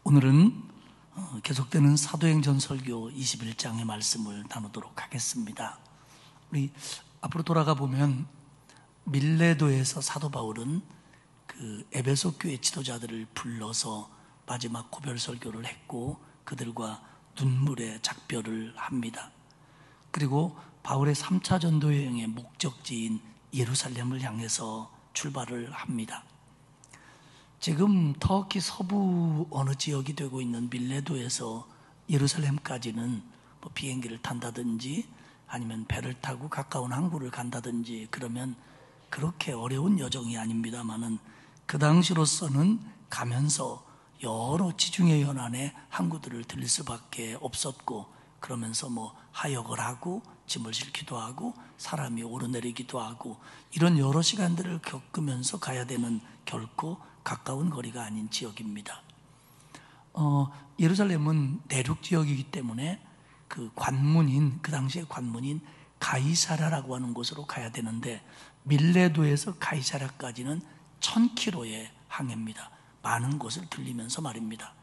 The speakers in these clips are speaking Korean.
오늘은 계속되는 사도행전 설교 21장의 말씀을 나누도록 하겠습니다. 우리 앞으로 돌아가 보면 밀레도에서 사도 바울은 그 에베소 교회 지도자들을 불러서 마지막 고별 설교를 했고 그들과 눈물의 작별을 합니다. 그리고 바울의 3차 전도 여행의 목적지인 예루살렘을 향해서 출발을 합니다. 지금 터키 서부 어느 지역이 되고 있는 밀레도에서 예루살렘까지는 비행기를 탄다든지 아니면 배를 타고 가까운 항구를 간다든지 그러면 그렇게 어려운 여정이 아닙니다만은 그 당시로서는 가면서 여러 지중해 연안의 항구들을 들릴 수밖에 없었고, 그러면서 하역을 하고 짐을 싣기도 하고 사람이 오르내리기도 하고 이런 여러 시간들을 겪으면서 가야 되는 결코 가까운 거리가 아닌 지역입니다. 예루살렘은 내륙 지역이기 때문에 그 당시의 관문인 가이사랴라고 하는 곳으로 가야 되는데 밀레도에서 가이사랴까지는 1000km의 항해입니다. 많은 곳을 들리면서 말입니다.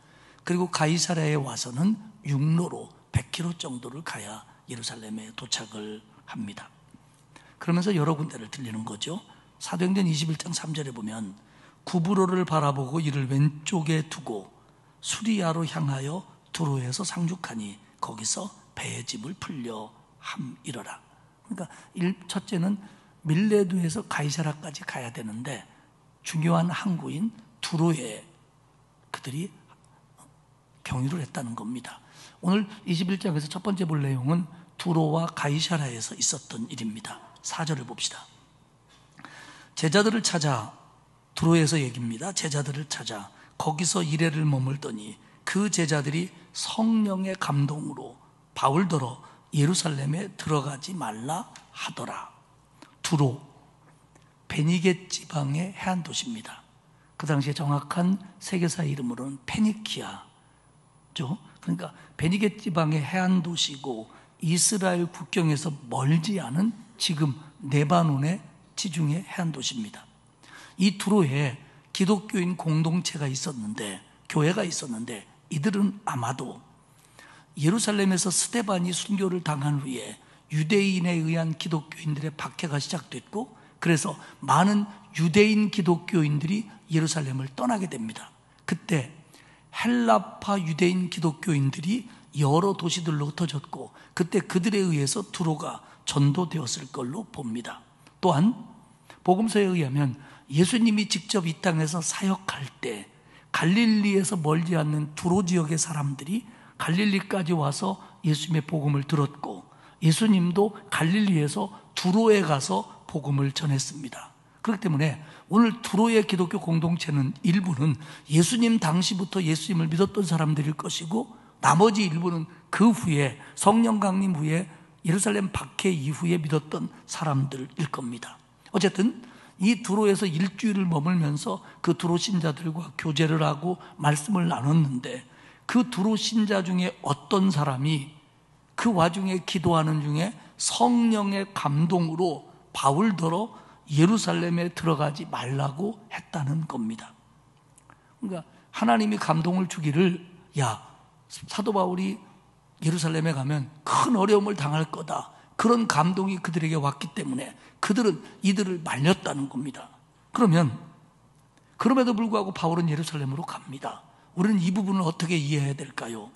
그리고 가이사랴에 와서는 육로로 100km 정도를 가야 예루살렘에 도착을 합니다. 그러면서 여러 군데를 들리는 거죠. 사도행전 21장 3절에 보면 구브로를 바라보고 이를 왼쪽에 두고 수리아로 향하여 두로에서 상륙하니 거기서 배의 짐을 풀려 함이러라. 그러니까 첫째는 밀레도에서 가이사랴까지 가야 되는데 중요한 항구인 두로에 그들이 경유를 했다는 겁니다. 오늘 21장에서 첫 번째 볼 내용은 두로와 가이사랴에서 있었던 일입니다. 4절을 봅시다. 제자들을 찾아, 두로에서 얘기입니다. 제자들을 찾아 거기서 이래를 머물더니 그 제자들이 성령의 감동으로 바울더러 예루살렘에 들어가지 말라 하더라. 두로, 베니게 지방의 해안 도시입니다. 그 당시에 정확한 세계사 이름으로는 페니키아죠. 그러니까 베니게 지방의 해안 도시고 이스라엘 국경에서 멀지 않은 지금 레바논의 지중해 해안 도시입니다. 이 두로에 기독교인 공동체가 있었는데, 교회가 있었는데 이들은 아마도 예루살렘에서 스데반이 순교를 당한 후에 유대인에 의한 기독교인들의 박해가 시작됐고, 그래서 많은 유대인 기독교인들이 예루살렘을 떠나게 됩니다. 그때 헬라파 유대인 기독교인들이 여러 도시들로 흩어졌고 그때 그들에 의해서 두로가 전도되었을 걸로 봅니다. 또한 복음서에 의하면 예수님이 직접 이 땅에서 사역할 때 갈릴리에서 멀지 않는 두로 지역의 사람들이 갈릴리까지 와서 예수님의 복음을 들었고 예수님도 갈릴리에서 두로에 가서 복음을 전했습니다. 그렇기 때문에 오늘 두로의 기독교 공동체는 일부는 예수님 당시부터 예수님을 믿었던 사람들일 것이고 나머지 일부는 그 후에 성령 강림 후에 예루살렘 박해 이후에 믿었던 사람들일 겁니다. 어쨌든 이 두로에서 일주일을 머물면서 그 두로 신자들과 교제를 하고 말씀을 나눴는데 그 두로 신자 중에 어떤 사람이 그 와중에 기도하는 중에 성령의 감동으로 바울더러 예루살렘에 들어가지 말라고 했다는 겁니다. 그러니까 하나님이 감동을 주기를, 사도 바울이 예루살렘에 가면 큰 어려움을 당할 거다, 그런 감동이 그들에게 왔기 때문에 그들은 이들을 말렸다는 겁니다. 그럼에도 불구하고 바울은 예루살렘으로 갑니다. 우리는 이 부분을 어떻게 이해해야 될까요?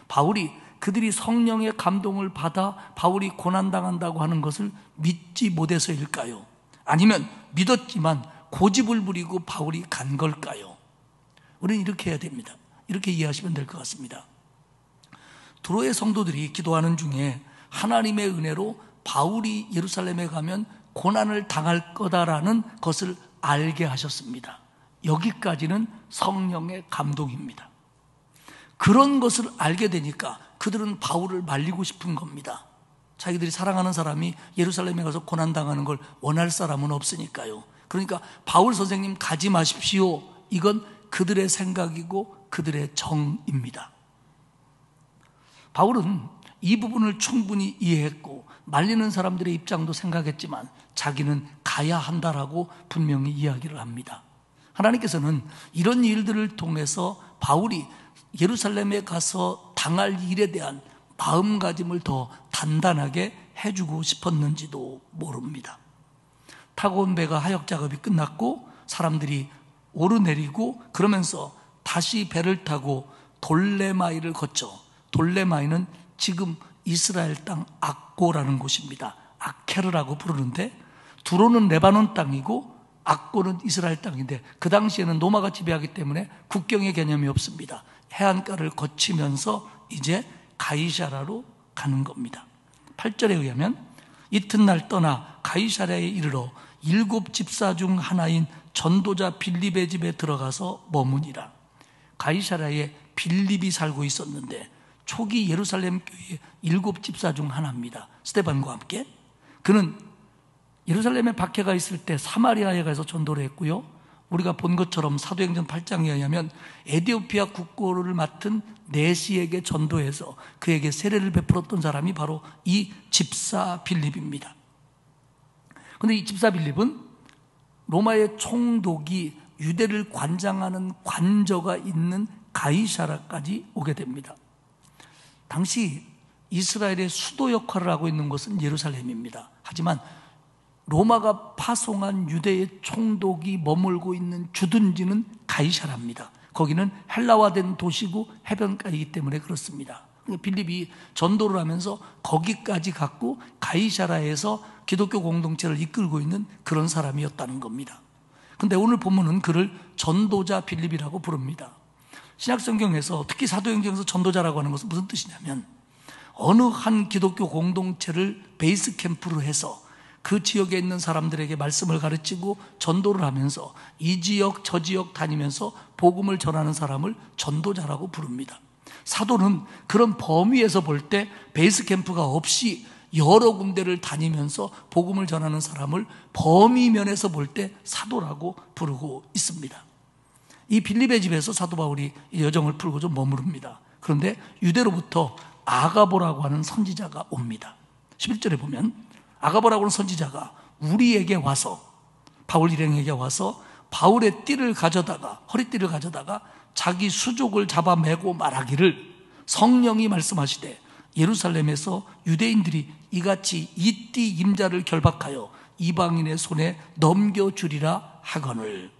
바울이 그들이 성령의 감동을 받아 바울이 고난당한다고 하는 것을 믿지 못해서일까요? 아니면 믿었지만 고집을 부리고 바울이 간 걸까요? 우리는 이렇게 해야 됩니다. 이렇게 이해하시면 될 것 같습니다. 두로의 성도들이 기도하는 중에 하나님의 은혜로 바울이 예루살렘에 가면 고난을 당할 거다라는 것을 알게 하셨습니다. 여기까지는 성령의 감동입니다. 그런 것을 알게 되니까 그들은 바울을 말리고 싶은 겁니다. 자기들이 사랑하는 사람이 예루살렘에 가서 고난당하는 걸 원할 사람은 없으니까요. 그러니까 바울 선생님 가지 마십시오. 이건 그들의 생각이고 그들의 정입니다. 바울은 이 부분을 충분히 이해했고 말리는 사람들의 입장도 생각했지만 자기는 가야 한다라고 분명히 이야기를 합니다. 하나님께서는 이런 일들을 통해서 바울이 예루살렘에 가서 당할 일에 대한 마음가짐을 더 단단하게 해주고 싶었는지도 모릅니다. 타고 온 배가 하역 작업이 끝났고 사람들이 오르내리고 그러면서 다시 배를 타고 돌레마이를 거쳐, 돌레마이는 지금 이스라엘 땅 악고라는 곳입니다. 아케르라고 부르는데, 두로는 레바논 땅이고 악고는 이스라엘 땅인데, 그 당시에는 로마가 지배하기 때문에 국경의 개념이 없습니다. 해안가를 거치면서 이제 가이사라로 가는 겁니다. 8절에 의하면 이튿날 떠나 가이사랴에 이르러 7 집사 중 하나인 전도자 빌립의 집에 들어가서 머무니라. 가이사랴에 빌립이 살고 있었는데 초기 예루살렘 교회의 7 집사 중 하나입니다. 스데반과 함께. 그는 예루살렘에 박해가 있을 때 사마리아에 가서 전도를 했고요, 우리가 본 것처럼 사도행전 8장에 의하면 에티오피아 국고를 맡은 네시에게 전도해서 그에게 세례를 베풀었던 사람이 바로 이 집사 빌립입니다. 그런데 이 집사 빌립은 로마의 총독이 유대를 관장하는 관저가 있는 가이사라까지 오게 됩니다. 당시 이스라엘의 수도 역할을 하고 있는 곳은 예루살렘입니다. 하지만 로마가 파송한 유대의 총독이 머물고 있는 주둔지는 가이사라입니다. 거기는 헬라화된 도시고 해변가이기 때문에 그렇습니다. 빌립이 전도를 하면서 거기까지 갔고 가이사라에서 기독교 공동체를 이끌고 있는 그런 사람이었다는 겁니다. 그런데 오늘 본문은 그를 전도자 빌립이라고 부릅니다. 신약성경에서 특히 사도행전에서 전도자라고 하는 것은 무슨 뜻이냐면, 어느 한 기독교 공동체를 베이스 캠프로 해서 그 지역에 있는 사람들에게 말씀을 가르치고 전도를 하면서 이 지역 저 지역 다니면서 복음을 전하는 사람을 전도자라고 부릅니다. 사도는 그런 범위에서 볼 때 베이스 캠프가 없이 여러 군데를 다니면서 복음을 전하는 사람을 범위 면에서 볼 때 사도라고 부르고 있습니다. 이 빌립의 집에서 사도 바울이 여정을 풀고 좀 머무릅니다. 그런데 유대로부터 아가보라고 하는 선지자가 옵니다. 11절에 보면 아가보라고 하는 선지자가 우리에게 와서, 바울 일행에게 와서 바울의 띠를 가져다가, 허리띠를 가져다가 자기 수족을 잡아매고 말하기를, 성령이 말씀하시되 예루살렘에서 유대인들이 이같이 이 띠 임자를 결박하여 이방인의 손에 넘겨주리라 하거늘.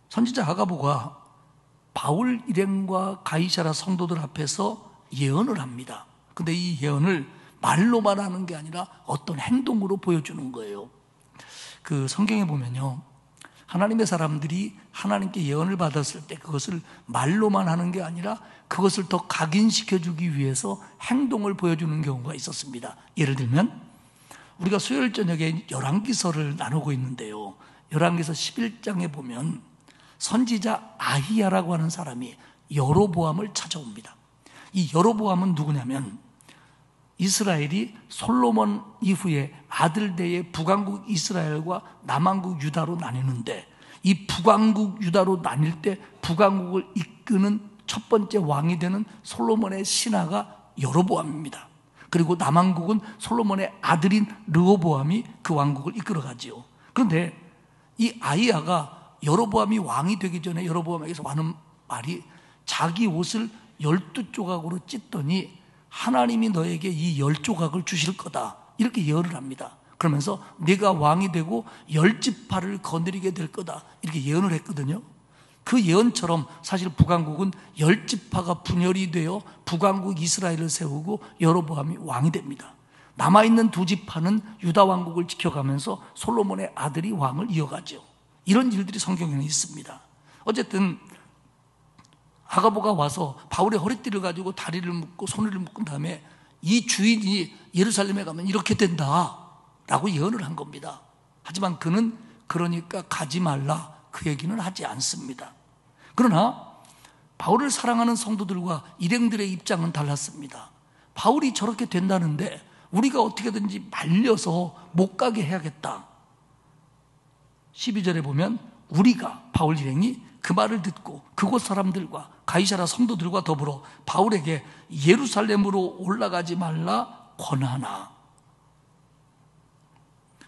선지자 아가보가 바울 일행과 가이사라 성도들 앞에서 예언을 합니다. 그런데 이 예언을 말로만 하는 게 아니라 어떤 행동으로 보여주는 거예요. 그 성경에 보면요, 하나님의 사람들이 하나님께 예언을 받았을 때 그것을 말로만 하는 게 아니라 그것을 더 각인시켜주기 위해서 행동을 보여주는 경우가 있었습니다. 예를 들면 우리가 수요일 저녁에 열왕기서를 나누고 있는데요, 열왕기서 11장에 보면 선지자 아히야라고 하는 사람이 여로보암을 찾아옵니다. 이 여로보암은 누구냐면, 이스라엘이 솔로몬 이후에 아들대의 북왕국 이스라엘과 남왕국 유다로 나뉘는데, 이 북왕국 유다로 나뉠 때 북왕국을 이끄는 첫 번째 왕이 되는 솔로몬의 신하가 여로보암입니다. 그리고 남왕국은 솔로몬의 아들인 르호보암이 그 왕국을 이끌어가지요. 그런데 이 아히야가 여로보암이 왕이 되기 전에 여로보암에게서 하는 말이, 자기 옷을 12조각으로 찢더니 하나님이 너에게 이 10조각을 주실 거다, 이렇게 예언을 합니다. 그러면서 네가 왕이 되고 10지파를 거느리게 될 거다, 이렇게 예언을 했거든요. 그 예언처럼 사실 북왕국은 10지파가 분열이 되어 북왕국 이스라엘을 세우고 여로보암이 왕이 됩니다. 남아있는 2지파는 유다 왕국을 지켜가면서 솔로몬의 아들이 왕을 이어가죠. 이런 일들이 성경에는 있습니다. 어쨌든 아가보가 와서 바울의 허리띠를 가지고 다리를 묶고 손을 묶은 다음에 이 주인이 예루살렘에 가면 이렇게 된다 라고 예언을 한 겁니다. 하지만 그는 그러니까 가지 말라, 그 얘기는 하지 않습니다. 그러나 바울을 사랑하는 성도들과 일행들의 입장은 달랐습니다. 바울이 저렇게 된다는데 우리가 어떻게든지 말려서 못 가게 해야겠다. 12절에 보면 우리가, 바울 일행이 그 말을 듣고 그곳 사람들과 가이사라 성도들과 더불어 바울에게 예루살렘으로 올라가지 말라 권하나.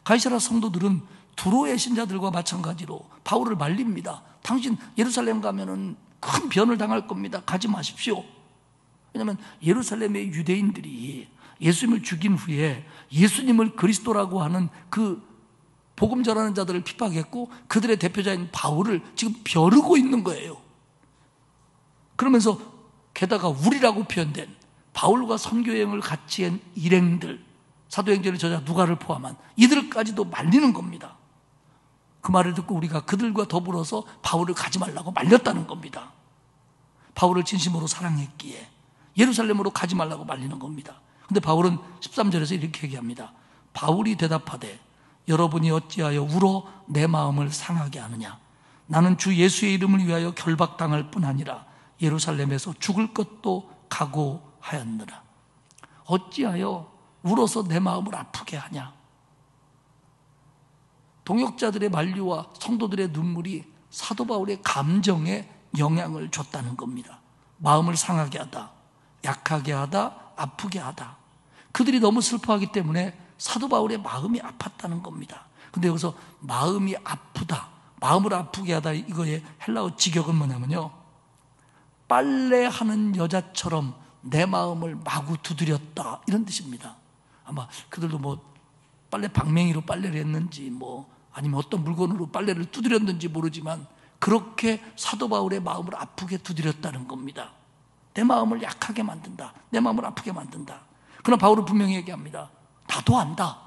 가이사라 성도들은 두로의 신자들과 마찬가지로 바울을 말립니다. 당신 예루살렘 가면은 큰 변을 당할 겁니다. 가지 마십시오. 왜냐하면 예루살렘의 유대인들이 예수님을 죽인 후에 예수님을 그리스도라고 하는 그 복음 전하는 자들을 핍박했고 그들의 대표자인 바울을 지금 벼르고 있는 거예요. 그러면서 게다가 우리라고 표현된 바울과 선교여행을 같이 한 일행들, 사도행전의 저자 누가를 포함한 이들까지도 말리는 겁니다. 그 말을 듣고 우리가 그들과 더불어서 바울을 가지 말라고 말렸다는 겁니다. 바울을 진심으로 사랑했기에 예루살렘으로 가지 말라고 말리는 겁니다. 근데 바울은 13절에서 이렇게 얘기합니다. 바울이 대답하되 여러분이 어찌하여 울어 내 마음을 상하게 하느냐. 나는 주 예수의 이름을 위하여 결박당할 뿐 아니라 예루살렘에서 죽을 것도 각오하였느라. 어찌하여 울어서 내 마음을 아프게 하냐. 동역자들의 만류와 성도들의 눈물이 사도 바울의 감정에 영향을 줬다는 겁니다. 마음을 상하게 하다, 약하게 하다, 아프게 하다. 그들이 너무 슬퍼하기 때문에 사도 바울의 마음이 아팠다는 겁니다. 근데 여기서 마음이 아프다, 마음을 아프게 하다, 이거의 헬라어 직역은 뭐냐면요, 빨래하는 여자처럼 내 마음을 마구 두드렸다, 이런 뜻입니다. 아마 그들도 뭐 빨래 방맹이로 빨래를 했는지 아니면 어떤 물건으로 빨래를 두드렸는지 모르지만 그렇게 사도 바울의 마음을 아프게 두드렸다는 겁니다. 내 마음을 약하게 만든다, 내 마음을 아프게 만든다. 그러나 바울은 분명히 얘기합니다. 나도 안다.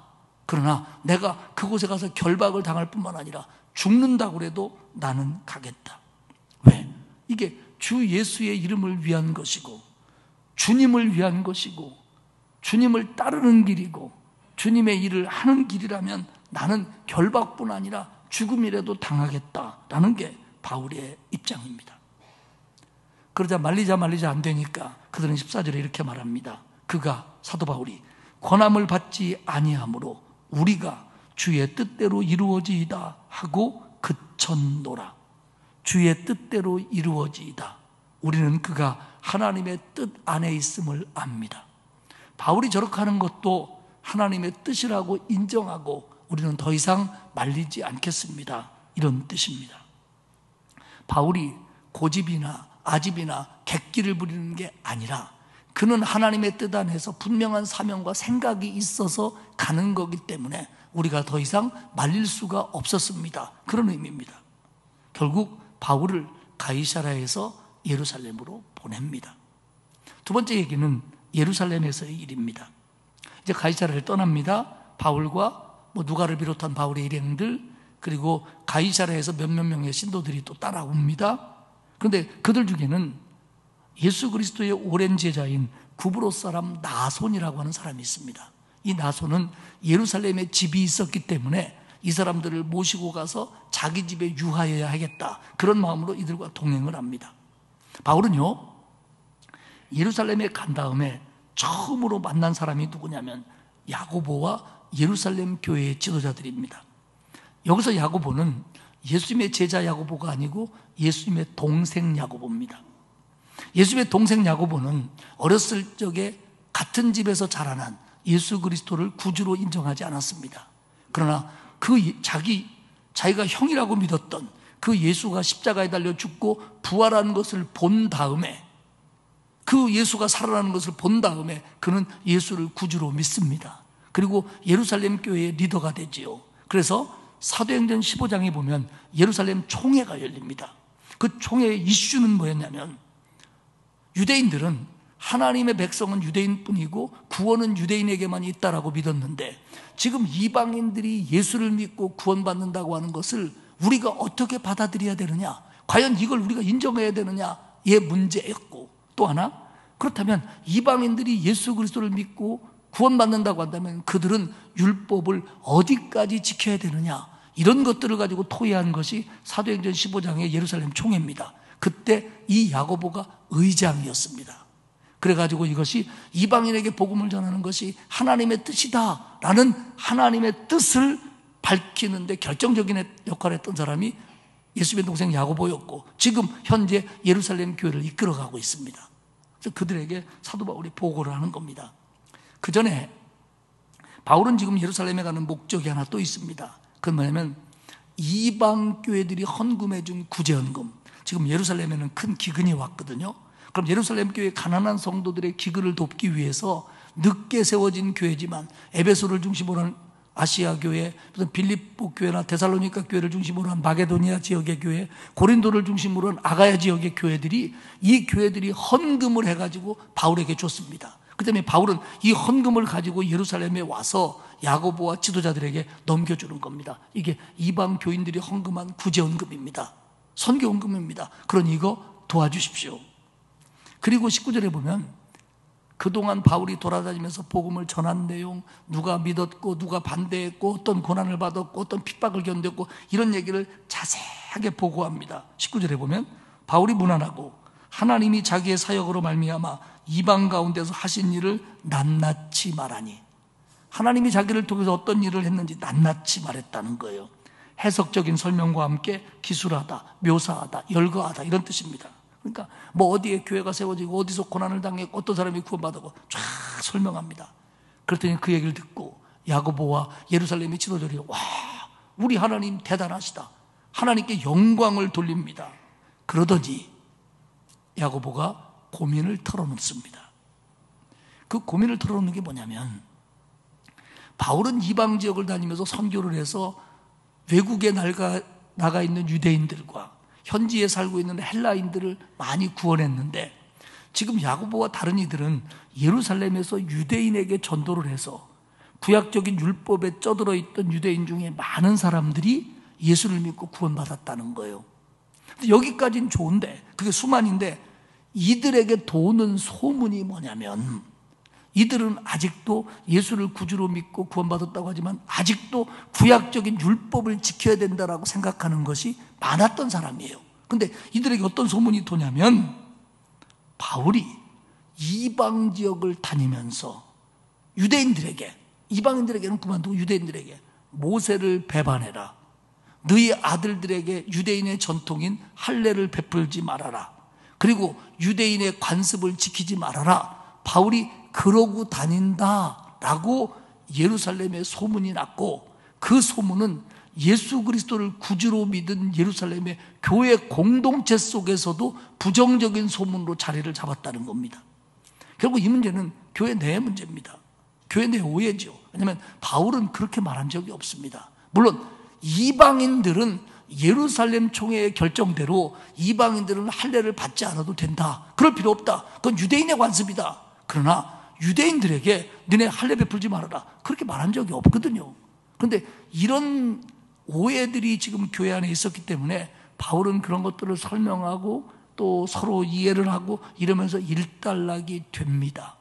그러나 내가 그곳에 가서 결박을 당할 뿐만 아니라 죽는다고 해도 나는 가겠다. 왜? 이게 주 예수의 이름을 위한 것이고 주님을 위한 것이고 주님을 따르는 길이고 주님의 일을 하는 길이라면 나는 결박뿐 아니라 죽음이라도 당하겠다라는 게 바울의 입장입니다. 그러자 말리자 안 되니까 그들은 14절에 이렇게 말합니다. 그가, 사도 바울이 권함을 받지 아니하므로 우리가 주의 뜻대로 이루어지이다 하고 그쳤노라. 주의 뜻대로 이루어지이다. 우리는 그가 하나님의 뜻 안에 있음을 압니다. 바울이 저렇게 하는 것도 하나님의 뜻이라고 인정하고 우리는 더 이상 말리지 않겠습니다, 이런 뜻입니다. 바울이 고집이나 아집이나 객기를 부리는 게 아니라 그는 하나님의 뜻 안에서 분명한 사명과 생각이 있어서 가는 거기 때문에 우리가 더 이상 말릴 수가 없었습니다, 그런 의미입니다. 결국 바울을 가이사랴에서 예루살렘으로 보냅니다. 두 번째 얘기는 예루살렘에서의 일입니다. 이제 가이사랴를 떠납니다. 바울과 누가를 비롯한 바울의 일행들, 그리고 가이사랴에서 몇몇 명의 신도들이 또 따라옵니다. 그런데 그들 중에는 예수 그리스도의 오랜 제자인 구브로 사람 나손이라고 하는 사람이 있습니다. 이 나손은 예루살렘에 집이 있었기 때문에 이 사람들을 모시고 가서 자기 집에 유하여야 하겠다, 그런 마음으로 이들과 동행을 합니다. 바울은요, 예루살렘에 간 다음에 처음으로 만난 사람이 누구냐면 야고보와 예루살렘 교회의 지도자들입니다. 여기서 야고보는 예수님의 제자 야고보가 아니고 예수님의 동생 야고보입니다. 예수님의 동생 야고보는 어렸을 적에 같은 집에서 자라난 예수 그리스도를 구주로 인정하지 않았습니다. 그러나 자기가 형이라고 믿었던 그 예수가 십자가에 달려 죽고 부활하는 것을 본 다음에, 그 예수가 살아나는 것을 본 다음에 그는 예수를 구주로 믿습니다. 그리고 예루살렘 교회의 리더가 되지요. 그래서 사도행전 15장에 보면 예루살렘 총회가 열립니다. 그 총회의 이슈는 뭐였냐면, 유대인들은 하나님의 백성은 유대인뿐이고 구원은 유대인에게만 있다라고 믿었는데 지금 이방인들이 예수를 믿고 구원받는다고 하는 것을 우리가 어떻게 받아들여야 되느냐, 과연 이걸 우리가 인정해야 되느냐의 문제였고, 또 하나, 그렇다면 이방인들이 예수 그리스도를 믿고 구원받는다고 한다면 그들은 율법을 어디까지 지켜야 되느냐, 이런 것들을 가지고 토의한 것이 사도행전 15장의 예루살렘 총회입니다. 그때 이 야고보가 의장이었습니다. 그래가지고 이것이 이방인에게 복음을 전하는 것이 하나님의 뜻이다 라는 하나님의 뜻을 밝히는데 결정적인 역할을 했던 사람이 예수님의 동생 야고보였고, 지금 현재 예루살렘 교회를 이끌어가고 있습니다. 그래서 그들에게 사도 바울이 보고를 하는 겁니다. 그 전에 바울은 지금 예루살렘에 가는 목적이 하나 또 있습니다. 그건 뭐냐면 이방 교회들이 헌금해 준 구제헌금. 지금 예루살렘에는 큰 기근이 왔거든요. 그럼 예루살렘 교회 가난한 성도들의 기근을 돕기 위해서 늦게 세워진 교회지만 에베소를 중심으로 한 아시아 교회, 무슨 빌립보 교회나 데살로니가 교회를 중심으로 한 마게도니아 지역의 교회, 고린도를 중심으로 한 아가야 지역의 교회들이, 이 교회들이 헌금을 해가지고 바울에게 줬습니다. 그 때문에 바울은 이 헌금을 가지고 예루살렘에 와서 야고보와 지도자들에게 넘겨주는 겁니다. 이게 이방 교인들이 헌금한 구제헌금입니다. 선교헌금입니다. 그러니 이거 도와주십시오. 그리고 19절에 보면 그동안 바울이 돌아다니면서 복음을 전한 내용, 누가 믿었고 누가 반대했고 어떤 고난을 받았고 어떤 핍박을 견뎠고 이런 얘기를 자세하게 보고합니다. 19절에 보면 바울이 문안하고 하나님이 자기의 사역으로 말미암아 이방 가운데서 하신 일을 낱낱이 말하니, 하나님이 자기를 통해서 어떤 일을 했는지 낱낱이 말했다는 거예요. 해석적인 설명과 함께 기술하다, 묘사하다, 열거하다 이런 뜻입니다. 그러니까 뭐 어디에 교회가 세워지고 어디서 고난을 당했고 어떤 사람이 구원받았고 쫙 설명합니다. 그랬더니 그 얘기를 듣고 야고보와 예루살렘의 지도자들이 와, 우리 하나님 대단하시다, 하나님께 영광을 돌립니다. 그러더니 야고보가 고민을 털어놓습니다. 그 고민을 털어놓는 게 뭐냐면, 바울은 이방 지역을 다니면서 선교를 해서 외국에 나가 있는 유대인들과 현지에 살고 있는 헬라인들을 많이 구원했는데, 지금 야고보와 다른 이들은 예루살렘에서 유대인에게 전도를 해서 구약적인 율법에 쩌들어 있던 유대인 중에 많은 사람들이 예수를 믿고 구원받았다는 거예요. 여기까지는 좋은데, 그게 수만인데, 이들에게 도는 소문이 뭐냐면, 이들은 아직도 예수를 구주로 믿고 구원받았다고 하지만 아직도 구약적인 율법을 지켜야 된다라고 생각하는 것이 많았던 사람이에요. 그런데 이들에게 어떤 소문이 도냐면, 바울이 이방 지역을 다니면서 유대인들에게, 이방인들에게는 그만두고 유대인들에게 모세를 배반해라, 너희 아들들에게 유대인의 전통인 할례를 베풀지 말아라, 그리고 유대인의 관습을 지키지 말아라, 바울이 그러고 다닌다라고 예루살렘에 소문이 났고, 그 소문은 예수 그리스도를 구주로 믿은 예루살렘의 교회 공동체 속에서도 부정적인 소문으로 자리를 잡았다는 겁니다. 결국 이 문제는 교회 내의 문제입니다. 교회 내 오해죠. 왜냐하면 바울은 그렇게 말한 적이 없습니다. 물론 이방인들은 예루살렘 총회의 결정대로 이방인들은 할례를 받지 않아도 된다, 그럴 필요 없다, 그건 유대인의 관습이다, 그러나 유대인들에게 너네 할례 베풀지 말아라, 그렇게 말한 적이 없거든요. 그런데 이런 오해들이 지금 교회 안에 있었기 때문에 바울은 그런 것들을 설명하고 또 서로 이해를 하고 이러면서 일단락이 됩니다.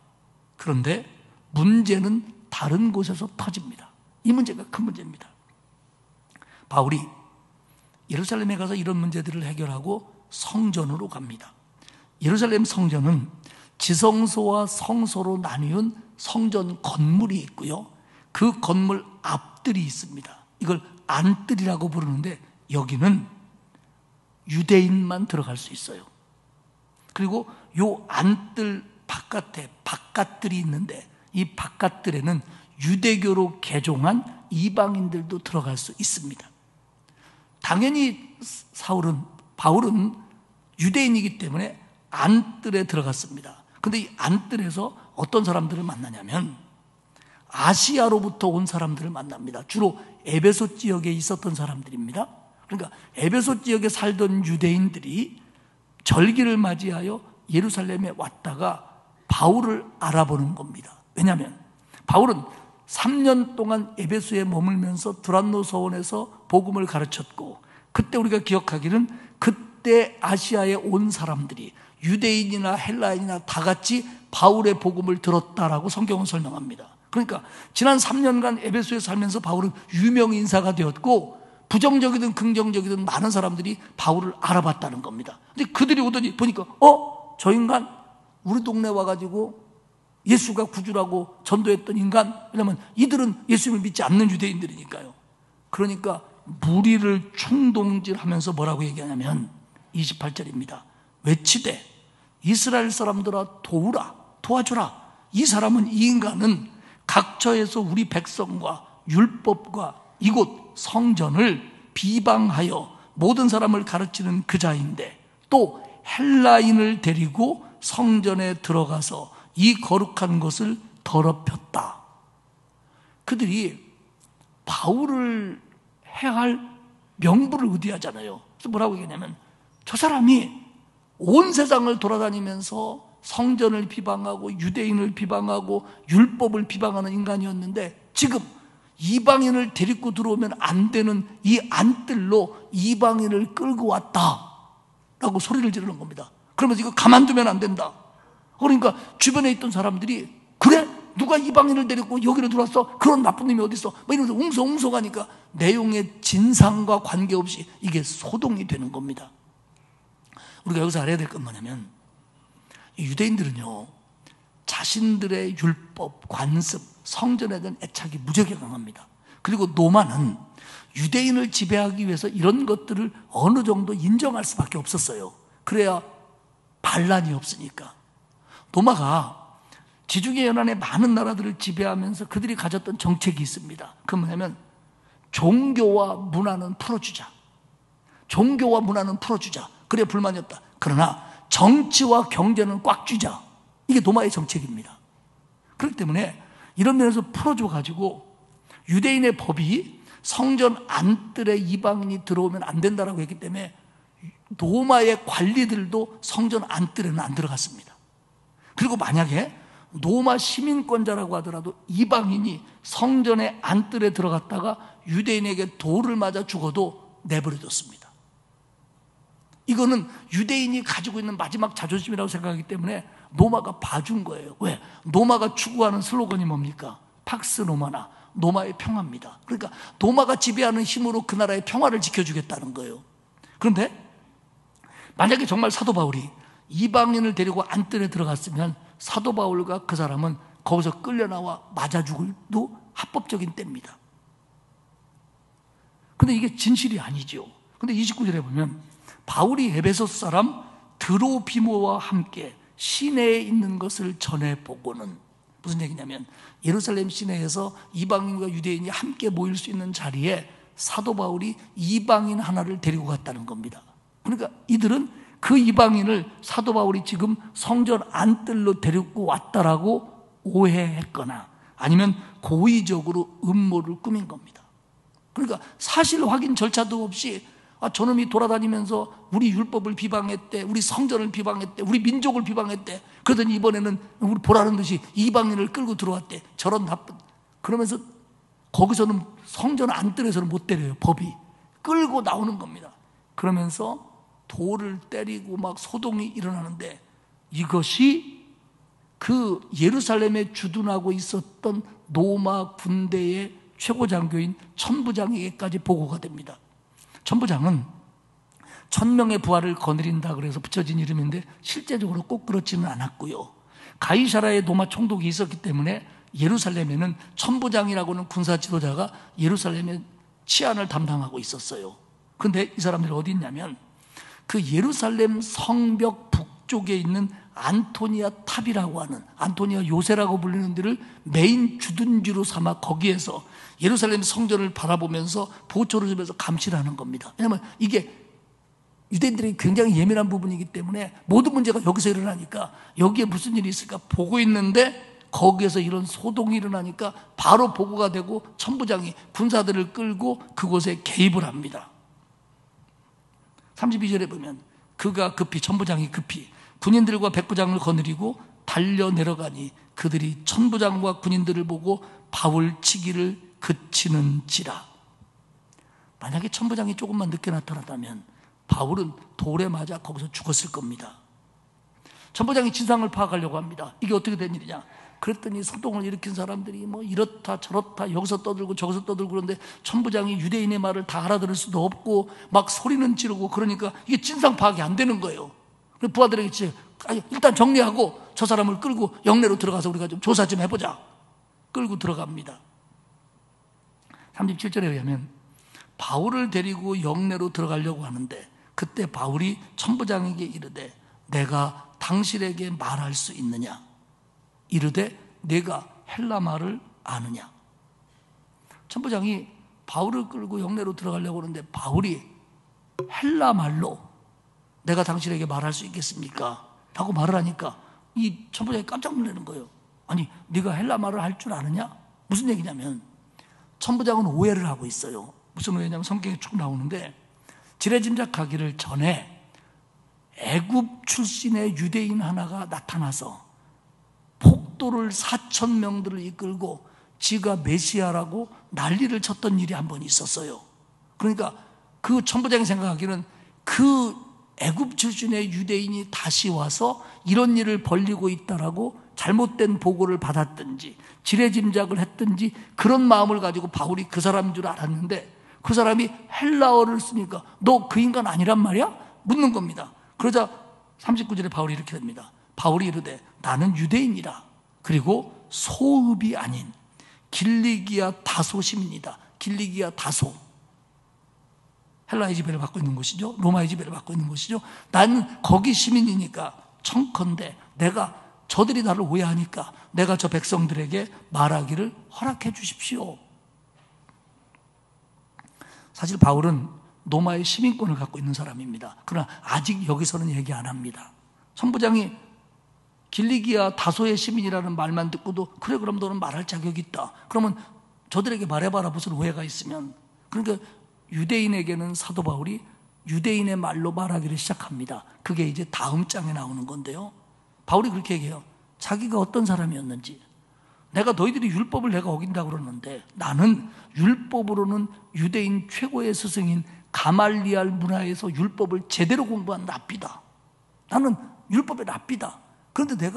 그런데 문제는 다른 곳에서 터집니다. 이 문제가 큰 문제입니다. 바울이 예루살렘에 가서 이런 문제들을 해결하고 성전으로 갑니다. 예루살렘 성전은 지성소와 성소로 나뉘은 성전 건물이 있고요, 그 건물 앞뜰이 있습니다. 이걸 안뜰이라고 부르는데 여기는 유대인만 들어갈 수 있어요. 그리고 요 안뜰 바깥에 바깥뜰이 있는데, 이 바깥뜰에는 유대교로 개종한 이방인들도 들어갈 수 있습니다. 당연히 바울은 유대인이기 때문에 안뜰에 들어갔습니다. 그런데 이 안뜰에서 어떤 사람들을 만나냐면 아시아로부터 온 사람들을 만납니다. 주로 에베소 지역에 있었던 사람들입니다. 그러니까 에베소 지역에 살던 유대인들이 절기를 맞이하여 예루살렘에 왔다가 바울을 알아보는 겁니다. 왜냐하면 바울은 3년 동안 에베소에 머물면서 두란노 서원에서 복음을 가르쳤고, 그때 우리가 기억하기는 그때 아시아에 온 사람들이 유대인이나 헬라인이나 다 같이 바울의 복음을 들었다라고 성경은 설명합니다. 그러니까 지난 3년간 에베소에 살면서 바울은 유명 인사가 되었고, 부정적이든 긍정적이든 많은 사람들이 바울을 알아봤다는 겁니다. 근데 그들이 오더니 보니까 저 인간 우리 동네 와가지고 예수가 구주라고 전도했던 인간, 왜냐하면 이들은 예수님을 믿지 않는 유대인들이니까요. 그러니까 무리를 충동질하면서 뭐라고 얘기하냐면 28절입니다. 외치되 이스라엘 사람들아 도우라, 도와주라. 이 사람은, 이 인간은 각처에서 우리 백성과 율법과 이곳 성전을 비방하여 모든 사람을 가르치는 그 자인데 또 헬라인을 데리고 성전에 들어가서 이 거룩한 것을 더럽혔다. 그들이 바울을 해할 명분을 의지하잖아요. 그래서 뭐라고 얘기하냐면 저 사람이 온 세상을 돌아다니면서 성전을 비방하고 유대인을 비방하고 율법을 비방하는 인간이었는데 지금 이방인을 데리고 들어오면 안 되는 이 안뜰로 이방인을 끌고 왔다라고 소리를 지르는 겁니다. 그러면서 이거 가만두면 안 된다. 그러니까 주변에 있던 사람들이 그래? 누가 이방인을 데리고 여기로 들어왔어? 그런 나쁜 놈이 어디 있어? 뭐 이러면서 웅성웅성하니까 내용의 진상과 관계없이 이게 소동이 되는 겁니다. 우리가 여기서 알아야 될 건 뭐냐면 유대인들은요 자신들의 율법, 관습, 성전에 대한 애착이 무지하게 강합니다. 그리고 노마는 유대인을 지배하기 위해서 이런 것들을 어느 정도 인정할 수밖에 없었어요. 그래야 반란이 없으니까. 노마가 지중해 연안의 많은 나라들을 지배하면서 그들이 가졌던 정책이 있습니다. 그건 뭐냐면 종교와 문화는 풀어주자. 종교와 문화는 풀어주자. 그래 불만이 없다. 그러나 정치와 경제는 꽉 쥐자. 이게 노마의 정책입니다. 그렇기 때문에 이런 면에서 풀어줘가지고 유대인의 법이 성전 안뜰에 이방인이 들어오면 안 된다라고 했기 때문에 노마의 관리들도 성전 안뜰에는 안 들어갔습니다. 그리고 만약에 노마 시민권자라고 하더라도 이방인이 성전의 안뜰에 들어갔다가 유대인에게 돌을 맞아 죽어도 내버려뒀습니다. 이거는 유대인이 가지고 있는 마지막 자존심이라고 생각하기 때문에 노마가 봐준 거예요. 왜? 노마가 추구하는 슬로건이 뭡니까? 팍스 노마나, 노마의 평화입니다. 그러니까 노마가 지배하는 힘으로 그 나라의 평화를 지켜주겠다는 거예요. 그런데 만약에 정말 사도 바울이 이방인을 데리고 안뜰에 들어갔으면 사도 바울과 그 사람은 거기서 끌려나와 맞아 죽을도 합법적인 때입니다. 근데 이게 진실이 아니죠. 근데 29절에 보면 바울이 에베소스 사람 드로비모와 함께 시내에 있는 것을 전해보고는 무슨 얘기냐면 예루살렘 시내에서 이방인과 유대인이 함께 모일 수 있는 자리에 사도 바울이 이방인 하나를 데리고 갔다는 겁니다. 그러니까 이들은 그 이방인을 사도 바울이 지금 성전 안뜰로 데리고 왔다라고 오해했거나 아니면 고의적으로 음모를 꾸민 겁니다. 그러니까 사실 확인 절차도 없이 저놈이 돌아다니면서 우리 율법을 비방했대, 우리 성전을 비방했대, 우리 민족을 비방했대. 그러더니 이번에는 우리 보라는 듯이 이방인을 끌고 들어왔대. 저런 나쁜. 그러면서 거기서는 성전 안뜰에서는 못 때려요. 법이 끌고 나오는 겁니다. 그러면서 돌을 때리고 막 소동이 일어나는데 이것이 그 예루살렘에 주둔하고 있었던 로마 군대의 최고 장교인 천부장에게까지 보고가 됩니다. 천부장은 1000명의 부하를 거느린다 그래서 붙여진 이름인데 실제적으로 꼭 그렇지는 않았고요. 가이사라의 로마 총독이 있었기 때문에 예루살렘에는 천부장이라고는 군사 지도자가 예루살렘의 치안을 담당하고 있었어요. 그런데 이 사람들이 어디 있냐면 그 예루살렘 성벽 북쪽에 있는 안토니아 탑이라고 하는 안토니아 요새라고 불리는 데를 메인 주둔지로 삼아 거기에서 예루살렘 성전을 바라보면서 보초를 주면서 감시를 하는 겁니다. 왜냐하면 이게 유대인들이 굉장히 예민한 부분이기 때문에 모든 문제가 여기서 일어나니까 여기에 무슨 일이 있을까 보고 있는데 거기에서 이런 소동이 일어나니까 바로 보고가 되고 천부장이 군사들을 끌고 그곳에 개입을 합니다. 32절에 보면 그가 급히 천부장이 급히 군인들과 백부장을 거느리고 달려 내려가니 그들이 천부장과 군인들을 보고 바울 치기를 그치는지라. 만약에 천부장이 조금만 늦게 나타났다면 바울은 돌에 맞아 거기서 죽었을 겁니다. 천부장이 진상을 파악하려고 합니다. 이게 어떻게 된 일이냐. 그랬더니 소동을 일으킨 사람들이 뭐 이렇다 저렇다 여기서 떠들고 저기서 떠들고 그런데 천부장이 유대인의 말을 다 알아들을 수도 없고 막 소리는 지르고 그러니까 이게 진상 파악이 안 되는 거예요. 그래서 부하들에게 일단 정리하고 저 사람을 끌고 영내로 들어가서 우리가 좀 조사 좀 해보자. 끌고 들어갑니다. 37절에 의하면 바울을 데리고 영내로 들어가려고 하는데 그때 바울이 천부장에게 이르되 내가 당신에게 말할 수 있느냐? 이르되 내가 헬라 말을 아느냐? 천부장이 바울을 끌고 영내로 들어가려고 하는데 바울이 헬라 말로 내가 당신에게 말할 수 있겠습니까? 라고 말을 하니까 이 천부장이 깜짝 놀라는 거예요. 아니, 네가 헬라 말을 할 줄 아느냐? 무슨 얘기냐면 천부장은 오해를 하고 있어요. 무슨 오해냐면 성경에 쭉 나오는데 지레짐작하기를 전에 애굽 출신의 유대인 하나가 나타나서 폭도를 4,000명들을 이끌고 지가 메시아라고 난리를 쳤던 일이 한 번 있었어요. 그러니까 그 천부장이 생각하기는 그 애굽 출신의 유대인이 다시 와서 이런 일을 벌리고 있다라고 잘못된 보고를 받았든지 지레짐작을 했든지 그런 마음을 가지고 바울이 그 사람인 줄 알았는데 그 사람이 헬라어를 쓰니까 너 그 인간 아니란 말이야? 묻는 겁니다. 그러자 39절에 바울이 이렇게 됩니다. 바울이 이르되 나는 유대인이라 그리고 소읍이 아닌 길리기아 다소 시민이다. 길리기아 다소, 헬라의 지배를 받고 있는 곳이죠. 로마의 지배를 받고 있는 곳이죠. 나는 거기 시민이니까 청컨대 내가 저들이 나를 오해하니까 내가 저 백성들에게 말하기를 허락해 주십시오. 사실 바울은 로마의 시민권을 갖고 있는 사람입니다. 그러나 아직 여기서는 얘기 안 합니다. 천부장이 길리기아 다소의 시민이라는 말만 듣고도 그래 그럼 너는 말할 자격이 있다. 그러면 저들에게 말해봐라 무슨 오해가 있으면. 그러니까 유대인에게는 사도 바울이 유대인의 말로 말하기를 시작합니다. 그게 이제 다음 장에 나오는 건데요. 바울이 그렇게 얘기해요. 자기가 어떤 사람이었는지. 내가 너희들이 율법을 내가 어긴다고 그러는데 나는 율법으로는 유대인 최고의 스승인 가말리알 문화에서 율법을 제대로 공부한 랍비다. 나는 율법의 랍비다. 그런데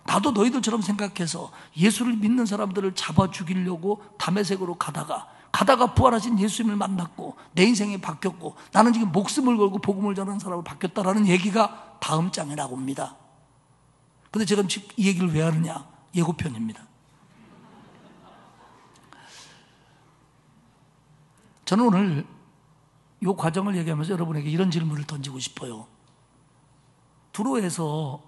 나도 너희들처럼 생각해서 예수를 믿는 사람들을 잡아 죽이려고 다메섹으로 가다가 부활하신 예수님을 만났고 내 인생이 바뀌었고 나는 지금 목숨을 걸고 복음을 전하는 사람으로 바뀌었다라는 얘기가 다음 장에 나옵니다. 근데 제가 지금 이 얘기를 왜 하느냐? 예고편입니다. 저는 오늘 이 과정을 얘기하면서 여러분에게 이런 질문을 던지고 싶어요. 두로에서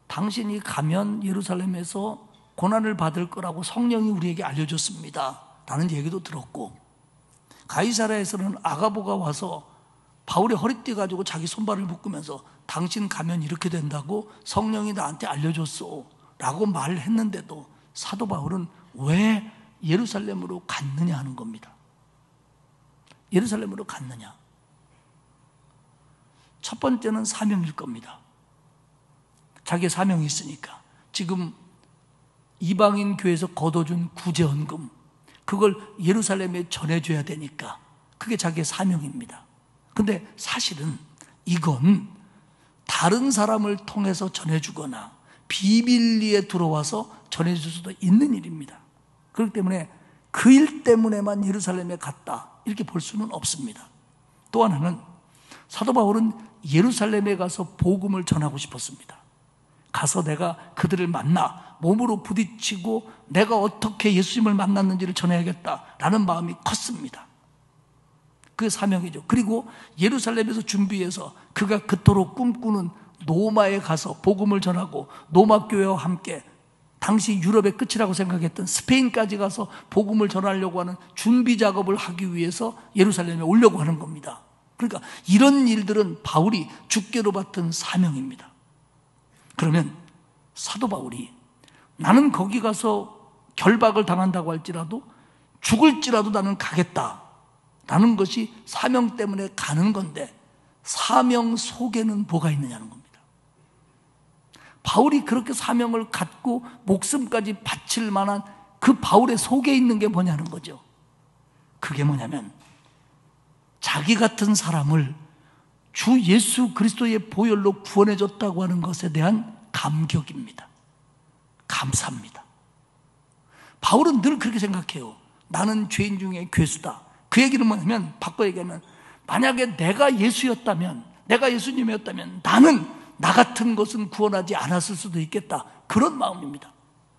당신이 가면 예루살렘에서 고난을 받을 거라고 성령이 우리에게 알려줬습니다 라는 얘기도 들었고, 가이사랴에서는 아가보가 와서 바울의 허리띠 가지고 자기 손발을 묶으면서 당신 가면 이렇게 된다고 성령이 나한테 알려줬어 라고 말을 했는데도 사도 바울은 왜 예루살렘으로 갔느냐 하는 겁니다. 예루살렘으로 갔느냐? 첫 번째는 사명일 겁니다. 자기의 사명이 있으니까. 지금 이방인 교회에서 걷어준 구제헌금, 그걸 예루살렘에 전해줘야 되니까 그게 자기의 사명입니다. 근데 사실은 이건 다른 사람을 통해서 전해주거나 비밀리에 들어와서 전해줄 수도 있는 일입니다. 그렇기 때문에 그 일 때문에만 예루살렘에 갔다 이렇게 볼 수는 없습니다. 또 하나는 사도 바울은 예루살렘에 가서 복음을 전하고 싶었습니다. 가서 내가 그들을 만나 몸으로 부딪히고 내가 어떻게 예수님을 만났는지를 전해야겠다라는 마음이 컸습니다. 그게 사명이죠. 그리고 예루살렘에서 준비해서 그가 그토록 꿈꾸는 로마에 가서 복음을 전하고 로마 교회와 함께 당시 유럽의 끝이라고 생각했던 스페인까지 가서 복음을 전하려고 하는 준비 작업을 하기 위해서 예루살렘에 오려고 하는 겁니다. 그러니까 이런 일들은 바울이 주께로 받은 사명입니다. 그러면 사도 바울이 나는 거기 가서 결박을 당한다고 할지라도 죽을지라도 나는 가겠다라는 것이 사명 때문에 가는 건데, 사명 속에는 뭐가 있느냐는 겁니다. 바울이 그렇게 사명을 갖고 목숨까지 바칠 만한 그 바울의 속에 있는 게 뭐냐는 거죠. 그게 뭐냐면 자기 같은 사람을 주 예수 그리스도의 보혈로 구원해줬다고 하는 것에 대한 감격입니다. 감사합니다. 바울은 늘 그렇게 생각해요. 나는 죄인 중에 괴수다. 그 얘기는 뭐냐면, 바꿔 얘기하면 만약에 내가 예수였다면, 내가 예수님이었다면 나는 나 같은 것은 구원하지 않았을 수도 있겠다. 그런 마음입니다.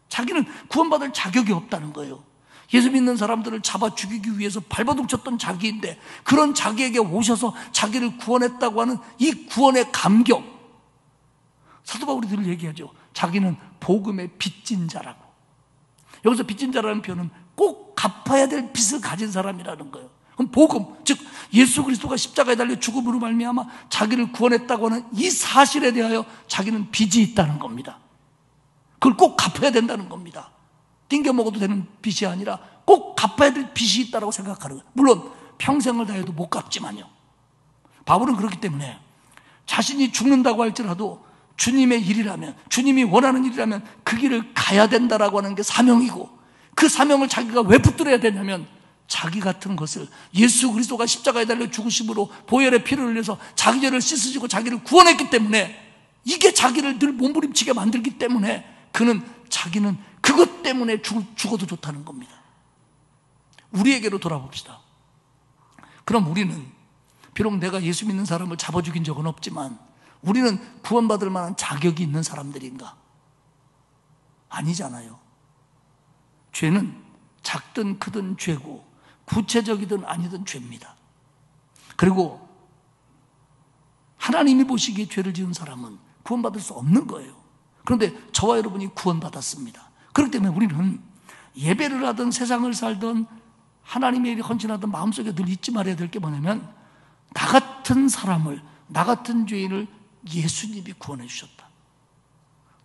자기는 구원받을 자격이 없다는 거예요. 예수 믿는 사람들을 잡아 죽이기 위해서 발버둥 쳤던 자기인데 그런 자기에게 오셔서 자기를 구원했다고 하는 이 구원의 감격. 사도 바울이 늘 얘기하죠. 자기는 복음의 빚진 자라고. 여기서 빚진 자라는 표현은 꼭 갚아야 될 빚을 가진 사람이라는 거예요. 복음, 즉 예수 그리스도가 십자가에 달려 죽음으로 말미암아 자기를 구원했다고 하는 이 사실에 대하여 자기는 빚이 있다는 겁니다. 그걸 꼭 갚아야 된다는 겁니다. 띵겨 먹어도 되는 빚이 아니라 꼭 갚아야 될 빚이 있다고 생각하는 거예요. 물론 평생을 다해도 못 갚지만요. 바울은 그렇기 때문에 자신이 죽는다고 할지라도 주님의 일이라면, 주님이 원하는 일이라면 그 길을 가야 된다라고 하는 게 사명이고, 그 사명을 자기가 왜 붙들어야 되냐면 자기 같은 것을 예수 그리스도가 십자가에 달려 죽으심으로 보혈의 피를 흘려서 자기 죄를 씻으시고 자기를 구원했기 때문에, 이게 자기를 늘 몸부림치게 만들기 때문에 자기는 그것 때문에 죽어도 좋다는 겁니다. 우리에게로 돌아봅시다. 그럼 우리는 비록 내가 예수 믿는 사람을 잡아 죽인 적은 없지만 우리는 구원받을 만한 자격이 있는 사람들인가? 아니잖아요. 죄는 작든 크든 죄고 구체적이든 아니든 죄입니다. 그리고 하나님이 보시기에 죄를 지은 사람은 구원받을 수 없는 거예요. 그런데 저와 여러분이 구원받았습니다. 그렇기 때문에 우리는 예배를 하든 세상을 살든 하나님의 일에 헌신하든 마음속에 늘 잊지 말아야 될 게 뭐냐면, 나 같은 사람을, 나 같은 죄인을 예수님이 구원해 주셨다.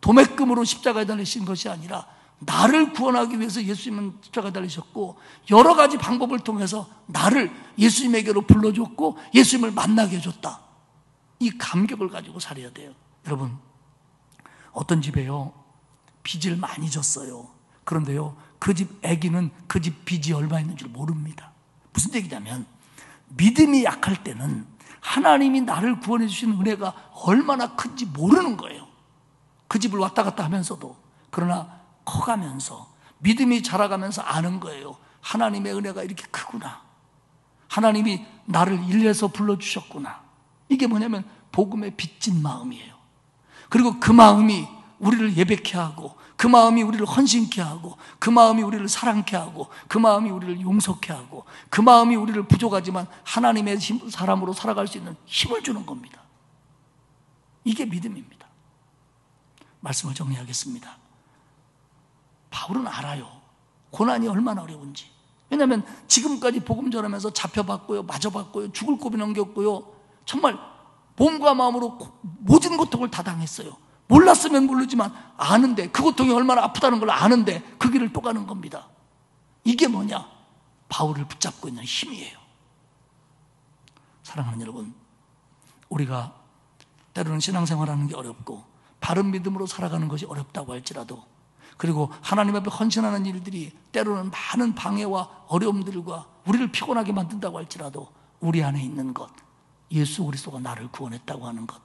도매금으로 십자가에 달리신 것이 아니라 나를 구원하기 위해서 예수님은 십자가에 달리셨고, 여러 가지 방법을 통해서 나를 예수님에게로 불러줬고 예수님을 만나게 해줬다. 이 감격을 가지고 살아야 돼요. 여러분, 어떤 집에요 빚을 많이 졌어요. 그런데요 그 집 아기는 그 집 빚이 얼마 있는 줄 모릅니다. 무슨 얘기냐면, 믿음이 약할 때는 하나님이 나를 구원해 주시는 은혜가 얼마나 큰지 모르는 거예요. 그 집을 왔다 갔다 하면서도. 그러나 커가면서 믿음이 자라가면서 아는 거예요. 하나님의 은혜가 이렇게 크구나. 하나님이 나를 일해서 불러주셨구나. 이게 뭐냐면 복음의 빚진 마음이에요. 그리고 그 마음이 우리를 예배케 하고, 그 마음이 우리를 헌신케 하고, 그 마음이 우리를 사랑케 하고, 그 마음이 우리를 용서케 하고, 그 마음이 우리를 부족하지만 하나님의 사람으로 살아갈 수 있는 힘을 주는 겁니다. 이게 믿음입니다. 말씀을 정리하겠습니다. 바울은 알아요. 고난이 얼마나 어려운지. 왜냐하면 지금까지 복음 전하면서 잡혀봤고요, 맞아봤고요, 죽을 고비 넘겼고요, 정말 몸과 마음으로 모든 고통을 다 당했어요. 몰랐으면 모르지만 아는데, 그 고통이 얼마나 아프다는 걸 아는데 그 길을 또 가는 겁니다. 이게 뭐냐? 바울을 붙잡고 있는 힘이에요. 사랑하는 여러분, 우리가 때로는 신앙생활하는 게 어렵고 바른 믿음으로 살아가는 것이 어렵다고 할지라도, 그리고 하나님 앞에 헌신하는 일들이 때로는 많은 방해와 어려움들과 우리를 피곤하게 만든다고 할지라도, 우리 안에 있는 것, 예수 그리스도가 나를 구원했다고 하는 것,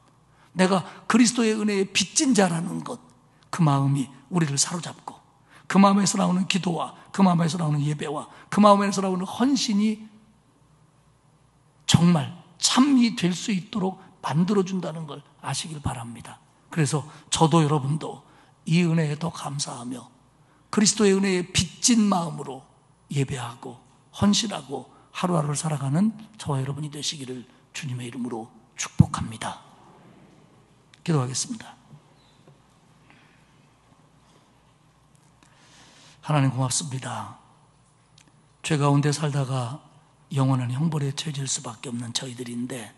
내가 그리스도의 은혜에 빚진 자라는 것, 그 마음이 우리를 사로잡고, 그 마음에서 나오는 기도와 그 마음에서 나오는 예배와 그 마음에서 나오는 헌신이 정말 참이 될 수 있도록 만들어준다는 걸 아시길 바랍니다. 그래서 저도 여러분도 이 은혜에 더 감사하며 그리스도의 은혜에 빚진 마음으로 예배하고 헌신하고 하루하루를 살아가는 저와 여러분이 되시기를 주님의 이름으로 축복합니다. 기도하겠습니다. 하나님 고맙습니다. 죄 가운데 살다가 영원한 형벌에 처해질 수밖에 없는 저희들인데,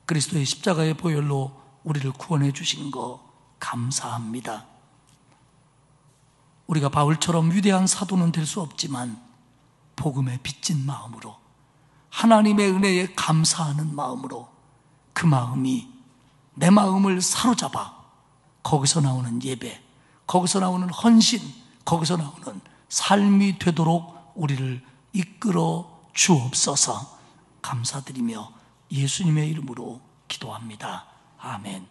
그리스도의 십자가의 보혈로 우리를 구원해 주신 거 감사합니다. 우리가 바울처럼 위대한 사도는 될 수 없지만 복음에 빚진 마음으로, 하나님의 은혜에 감사하는 마음으로, 그 마음이 내 마음을 사로잡아 거기서 나오는 예배, 거기서 나오는 헌신, 거기서 나오는 삶이 되도록 우리를 이끌어 주옵소서. 감사드리며 예수님의 이름으로 기도합니다. 아멘.